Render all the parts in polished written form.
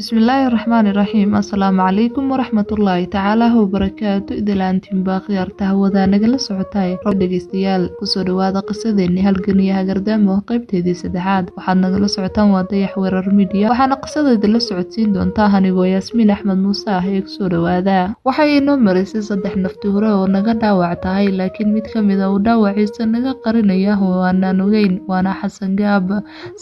بسم الله الرحمن الرحيم السلام عليكم ورحمة الله تعالى وبركاته إدلانتين باقي أرتاه وذا نقل سعوتاي dhegeystayaal kusoo dhawaada qisadeeni halganiyaha gardaamo qaybteedii saddexaad waxaad nagala socotaan waa dayax weerar media waxaana qisadeeda la socodsiin doontaa anigoo Yaasmiin Axmed Muuse ah ee kusoo dhawaada waxay inoo marisay saddex nafti hore oo naga dhaawac tahay laakiin mid ka mid ah uu dhaawaciisa naga qarinaya oo aanan ogeyn waana Xasan Gaab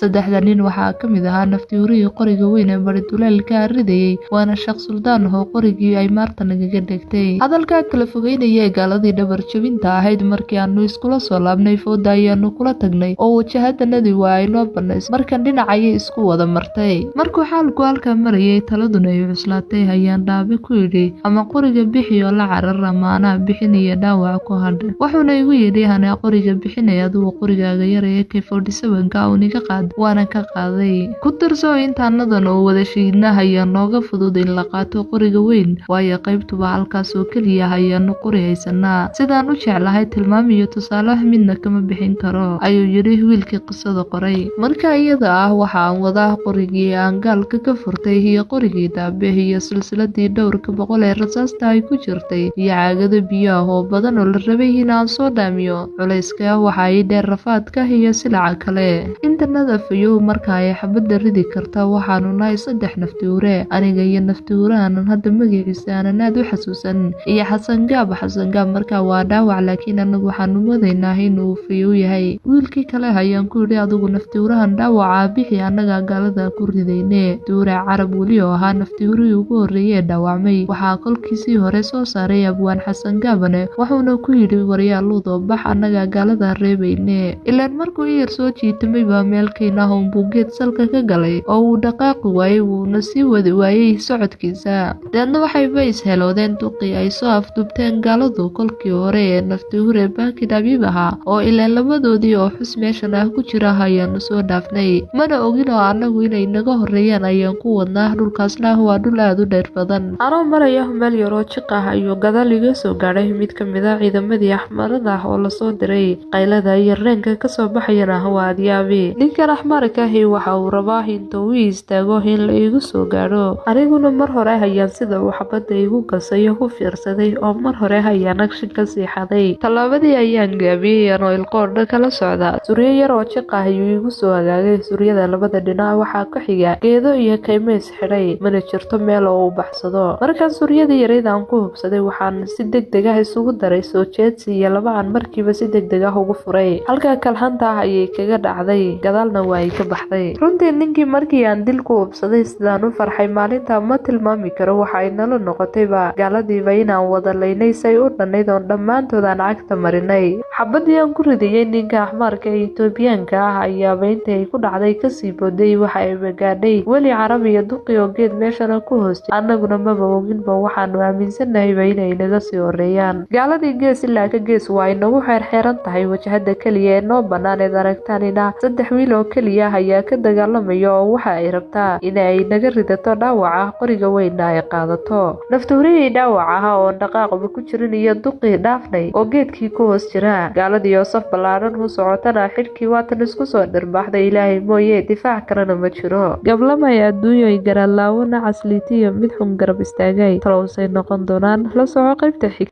saddexda nin waxaa ka mid ahaa nafti horihii qoriga weyn ee bari duleelka ridayay waana Sheekh Suldaan oo qorigii ay maarta nagaga dhigtay hadalka kala fogeynaya gaaladii dhabar jabinta ahayd markii aanu iskula soo laabnay fooda ayaanu kula tagnay oo wajahadanadii waa ay noo banays markan dhinacayay isku wada martay markuu xaalku halka marayay taladuna ay cuslaatay ayaan dhaabe ku yidhi ama qoriga bixi oo la carar amaana bixinaya dhaawac ku hadh wuxuuna igu yidhi hana qoriga bixinaya aduu qorigaaga yar ee K47 oo niga qaad waana ka qaaday ku tirso intaanadan oo wada shiidna ayaan nooga fudud in la qaato qoriga weyn waayo qaybtuba halkaas oo kaliya ayaanu qori haysanaa sidaan u jeclahay tilmaamiyo tusaale midna kama bixin karo ayuu yiri wiilkii qisada qoray marka iyada ah waxaan wadaa qorigii aan gaalka ka furtay iyo qorigii daabe iyo silsiladii dhowrka boqol ee rasaasta ay ku jirtay iyo caagada biyo oo badan oo la rabay in aan soo dhaamiyo culayska waxa ay dheer rafaadka iyo silaca kale intanada fayow marka ay xabada ridi karta waxaanu nahay saddex nafti hore aniga iyo nafti horaanan hadda magaciisa aanan aad u xasuusan iyo Xasan Gaab marka waa dhaawac laakiin anagu waxaanu wadaynaa inuu fayow yahay wiilkii kale ayaan ku yidhi adigu nafti hurahan dhaawaca bixi anaga gaalada ku ridayne duure carab weli oo ahaa nafti hurihii ugu horreeyay dhaawacmay waxaa kolkiisii hore soo saaray abwaan Xasan Gaabane wuxuuna ku yidhi waryaaludo bax anaga gaalada reebayne ilaan markuu yar soo jiitamay baa meelkayna hunbuu geed salka ka galay oo uu dhaqaaqi waayay wuuna sii wadi waayay socodkiisa deedna waxayba isheloodeen duqii ay soo afdubteen gaaladu kolkii hore ee nafti hure baaki dhabiib ahaa oo ilaan labadoodii oo xus meeshan ah ku jira ayaanu soo dhaafnay mana ogin oo anagu inay naga horeeyaan ayaan ku wadnaa dhulkaasna waa dhul aad u dheer badan anoo maraya meel yaroo jiq ah ayuu gadaal iga soo gaadhay mid ka mid ah ciidamadii axmarada ah oo lasoo diray qaylada iyo reenka kasoo baxayana waa adyaabi ninkan axmarka ahi waxa uu rabaa intuu uu istaago in la igu soo gaadho aniguna mar hore ayaan sida uu xabada igu gasayo ku fiirsaday oo mar hore ayaan agshin ka siixaday talaabadii ayaan gaabiyey anoo ilqoodha kala socda suryo yar oo jiq ah ayuu igu soo hagaagay suryada labada dhinac waxaa ka xiga geedo iyo kaymo isxidhay mana jirto meel oo uu baxsado markaan suryadii yarayd aan ku hubsaday waxaan si degdeg ah isugu daray soo jeedsi iyo laba aan markiiba si degdeg ah ugu furay halka kalhanta ah ayay kaga dhacday gadaalna waa ay ka baxday runtii ninkii markii aan dil ku hubsaday sidaan u farxay maalinta ma tilmaami karo waxa ay nala noqotayba gaaladiiba inaan wada laynay say u dhannayd oon dhammaantood aan cagta marinay xabadii aan ku ridayay ninka axmaarka ee Itoobiyaanka ah ayaaba intay ay ku dhacday kasii booday waxa ay gaadhay weli carab iyo duqi oo geed meeshana ku hoostay annaguna maba oginba waxaanu aaminsannahayba inay naga sii horeeyaan gaaladii gees ilaa ka gees waa ay nagu xeerxeeran tahay wajahada keliya ee noo bannaan eed aragtaanina saddex wiil oo keliya ayaa ka dagaalamaya oo waxa ay rabtaa inay naga ridato dhaawaca qoriga weyna ay qaadato nafti hurihii dhaawac ah oo dhaqaaqba ku jirin iyo duqii dhaafnay oo geedkii ku hoos jira gaaladii oo saf ballaaran u socotana xidhkii waatan isku soo dhirbaaxday ilaahay mooye difaac kalena ma jiro gablamay adduunyo garaadlaawona casliitiyo mid xun garab istaagay talowsay noqon doonaan la soco qaybta xig